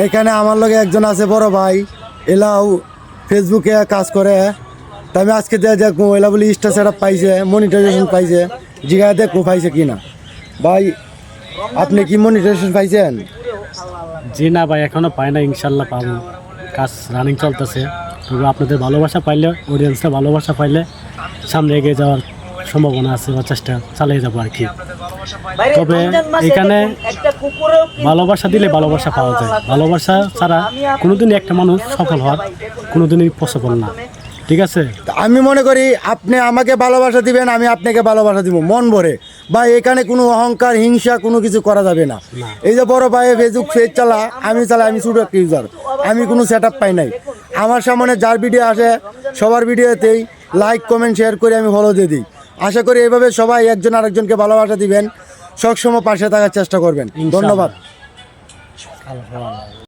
এখানে আমার লগে একজন আছে বড় ভাই, এলাও ফেসবুকে কাজ করে। তা আমি আজকে দেখবো এলা বলি স্টার সেট আপ পাইছে, মনিটাইজেশন পাইছে, জিগায় দেখবো পাইছে কিনা। ভাই আপনি কি মনিটাইজেশন পাইছেন? জি না ভাই, এখনো পাই না, ইনশাল্লাহ পাবো। কাজ রানিং চলতেছে। তবে আপনাদের ভালোবাসা পাইলে, অডিয়েন্সটা ভালোবাসা পাইলে সামনে এগিয়ে যাওয়ার সম্ভাবনা আছে বা চেষ্টা চালিয়ে যাবো আর কি। তবে এখানে ভালোবাসা দিলে ভালোবাসা পাওয়া যায়। ভালোবাসা ছাড়া কোনোদিনই একটা মানুষ সফল হওয়ার কোনোদিনই পসিবল না। ঠিক আছে, আমি মনে করি আপনি আমাকে ভালোবাসা দিবেন, আমি আপনাকে ভালোবাসা দিব মন ভরে। বা এখানে কোনো অহংকার হিংসা কোনো কিছু করা যাবে না। এই যে বড় ভাই ফেসবুক পেজ চালাই, আমি ছোটো একটা ইউজার, আমি কোনো সেট আপ পাই নাই। আমার সামনে যার ভিডিও আসে সবার ভিডিওতেই লাইক কমেন্ট শেয়ার করে আমি ফলো দিয়ে দিই। আশা করি এইভাবে সবাই একজন আরেকজনকে ভালোবাসা দিবেন, সবসময় পাশে থাকার চেষ্টা করবেন। ধন্যবাদ।